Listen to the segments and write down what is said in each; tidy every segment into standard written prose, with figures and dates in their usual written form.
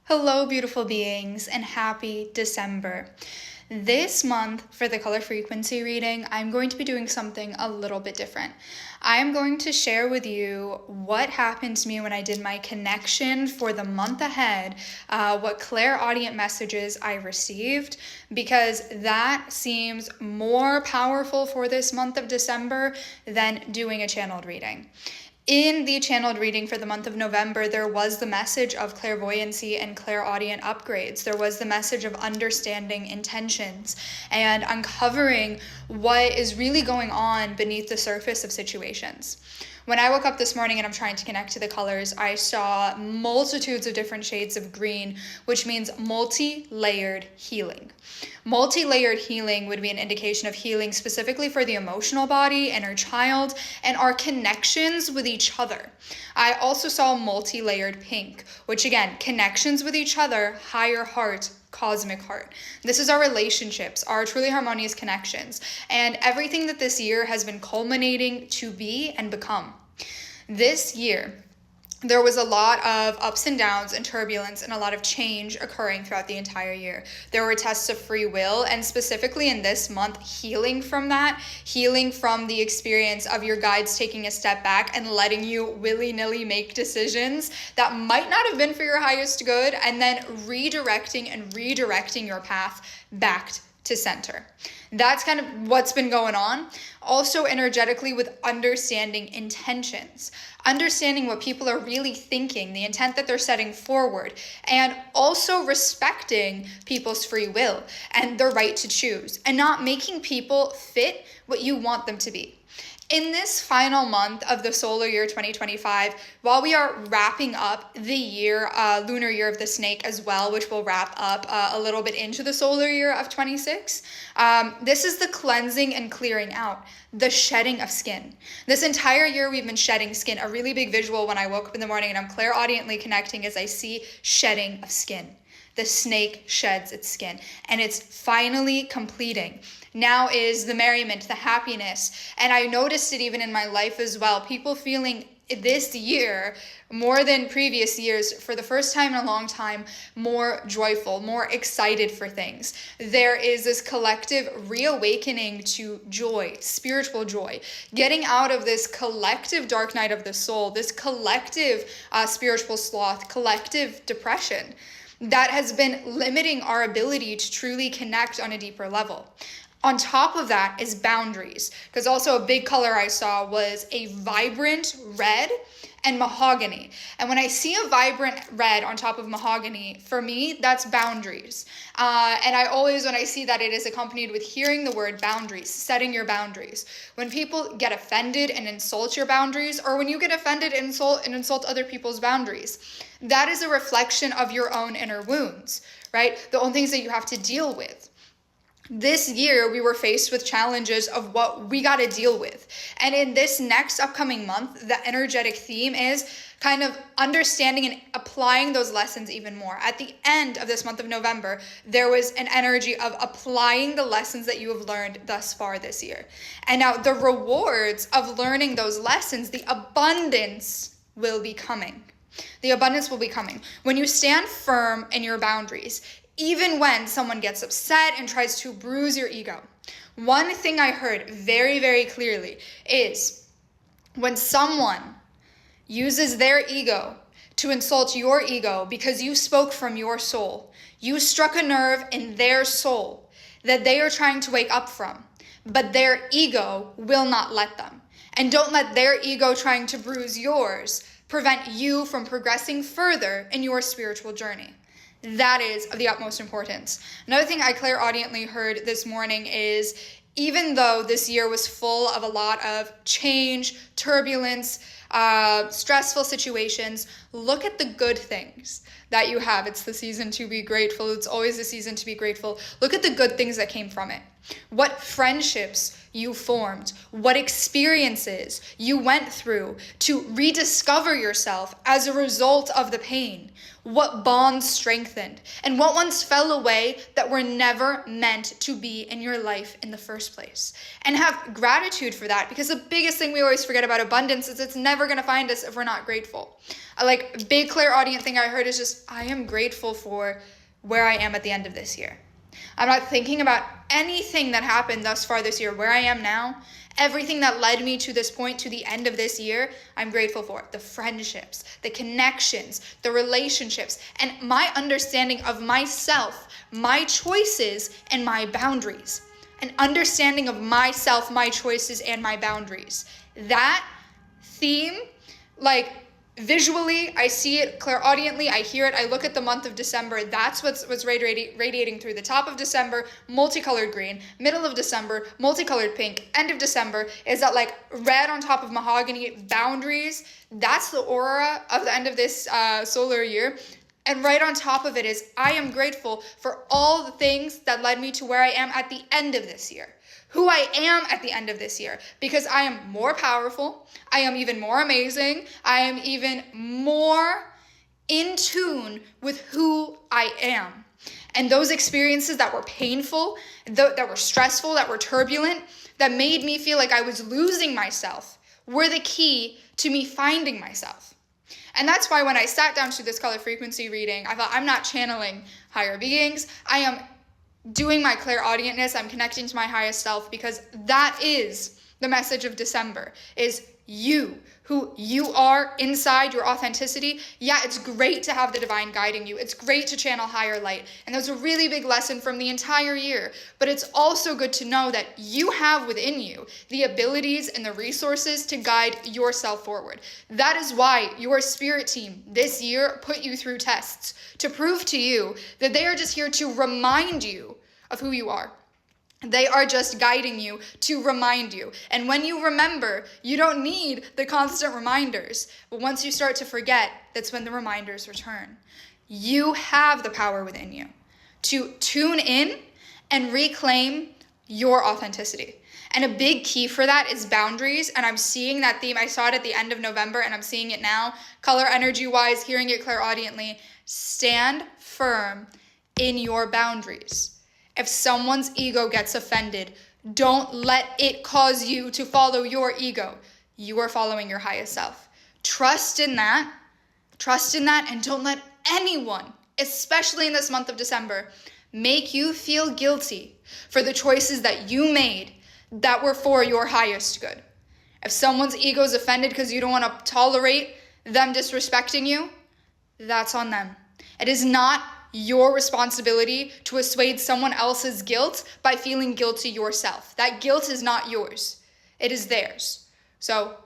Hello, beautiful beings, and happy December. This month, for the color frequency reading, I'm going to be doing something a little bit different. I'm going to share with you what happened to me when I did my connection for the month ahead, what clairaudient messages I received, because that seems more powerful for this month of December than doing a channeled reading. In the channeled reading for the month of November, there was the message of clairvoyancy and clairaudient upgrades. There was the message of understanding intentions and uncovering what is really going on beneath the surface of situations. When I woke up this morning and I'm trying to connect to the colors, I saw multitudes of different shades of green, which means multi-layered healing. Multi-layered healing would be an indication of healing specifically for the emotional body, inner child, and our connections with each other. I also saw multi-layered pink, which again, connections with each other, higher heart, cosmic heart. This is our relationships, our truly harmonious connections, and everything that this year has been culminating to be and become. This year, there was a lot of ups and downs and turbulence and a lot of change occurring throughout the entire year. There were tests of free will, and specifically in this month, healing from that, healing from the experience of your guides taking a step back and letting you willy-nilly make decisions that might not have been for your highest good, and then redirecting your path back to center. That's kind of what's been going on. Also energetically with understanding intentions, understanding what people are really thinking, the intent that they're setting forward, and also respecting people's free will and their right to choose, and not making people fit what you want them to be. In this final month of the solar year 2025, while we are wrapping up the year, lunar year of the snake as well, which will wrap up a little bit into the solar year of 26, this is the cleansing and clearing out, the shedding of skin. This entire year we've been shedding skin. A really big visual when I woke up in the morning and I'm clairaudiently connecting as I see shedding of skin. The snake sheds its skin, and it's finally completing. Now is the merriment, the happiness. And I noticed it even in my life as well. People feeling this year, more than previous years, for the first time in a long time, more joyful, more excited for things. There is this collective reawakening to joy, spiritual joy, getting out of this collective dark night of the soul, this collective spiritual sloth, collective depression that has been limiting our ability to truly connect on a deeper level. On top of that is boundaries, because also a big color I saw was a vibrant red and mahogany. And when I see a vibrant red on top of mahogany, for me, that's boundaries. And I always, when I see that, it is accompanied with hearing the word boundaries, setting your boundaries. When people get offended and insult your boundaries, or when you get offended and insult other people's boundaries, that is a reflection of your own inner wounds, right? The own things that you have to deal with. This year, we were faced with challenges of what we got to deal with. And in this next upcoming month, the energetic theme is kind of understanding and applying those lessons even more. At the end of this month of November, there was an energy of applying the lessons that you have learned thus far this year. And now the rewards of learning those lessons, the abundance will be coming. The abundance will be coming. When you stand firm in your boundaries, even when someone gets upset and tries to bruise your ego. One thing I heard very, very clearly is when someone uses their ego to insult your ego because you spoke from your soul, you struck a nerve in their soul that they are trying to wake up from, but their ego will not let them. And don't let their ego trying to bruise yours prevent you from progressing further in your spiritual journey. That is of the utmost importance. Another thing I clairaudiently heard this morning is, even though this year was full of a lot of change, turbulence, stressful situations, look at the good things that you have. It's the season to be grateful. It's always the season to be grateful. Look at the good things that came from it. What friendships you formed, what experiences you went through to rediscover yourself as a result of the pain, what bonds strengthened, and what ones fell away that were never meant to be in your life in the first place. And have gratitude for that, because the biggest thing we always forget about abundance is it's never never going to find us if we're not grateful. Like, big clairaudient thing I heard is just, I am grateful for where I am at the end of this year. I'm not thinking about anything that happened thus far this year. Where I am now, everything that led me to this point, to the end of this year, I'm grateful for. The friendships, the connections, the relationships, and my understanding of myself, my choices, and my boundaries. An understanding of myself, my choices, and my boundaries. That theme, like, visually, I see it clairaudiently, I hear it, I look at the month of December, that's what's radiating through. The top of December, multicolored green, middle of December, multicolored pink, end of December is that like red on top of mahogany, boundaries. That's the aura of the end of this solar year. And right on top of it is, I am grateful for all the things that led me to where I am at the end of this year. Who I am at the end of this year, because I am more powerful, I am even more amazing, I am even more in tune with who I am. And those experiences that were painful, that were stressful, that were turbulent, that made me feel like I was losing myself, were the key to me finding myself. And that's why when I sat down to this color frequency reading, I thought, I'm not channeling higher beings, I am doing my clairaudientness, I'm connecting to my highest self, because that is the message of December, is you, who you are inside, your authenticity. Yeah, it's great to have the divine guiding you. It's great to channel higher light. And that's a really big lesson from the entire year. But it's also good to know that you have within you the abilities and the resources to guide yourself forward. That is why your spirit team this year put you through tests to prove to you that they are just here to remind you of who you are. They are just guiding you to remind you. And when you remember, you don't need the constant reminders. But once you start to forget, that's when the reminders return. You have the power within you to tune in and reclaim your authenticity. And a big key for that is boundaries. And I'm seeing that theme. I saw it at the end of November and I'm seeing it now. Color energy wise, hearing it clairaudiently. Stand firm in your boundaries. If someone's ego gets offended, don't let it cause you to follow your ego. You are following your highest self. Trust in that, and don't let anyone, especially in this month of December, make you feel guilty for the choices that you made that were for your highest good. If someone's ego is offended because you don't want to tolerate them disrespecting you, that's on them. It is not your responsibility to assuage someone else's guilt by feeling guilty yourself. That guilt is not yours. It is theirs. So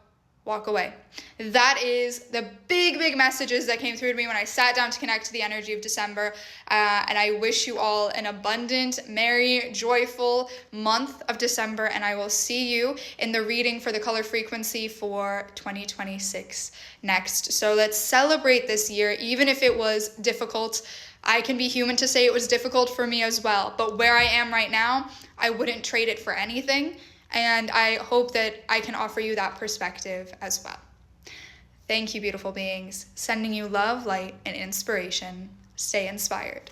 walk away. That is the big messages that came through to me when I sat down to connect to the energy of December. And I wish you all an abundant, merry, joyful month of December. And I will see you in the reading for the color frequency for 2026 next. So let's celebrate this year, even if it was difficult. I can be human to say it was difficult for me as well, but where I am right now, I wouldn't trade it for anything, and I hope that I can offer you that perspective as well. Thank you, beautiful beings. Sending you love, light, and inspiration. Stay inspired.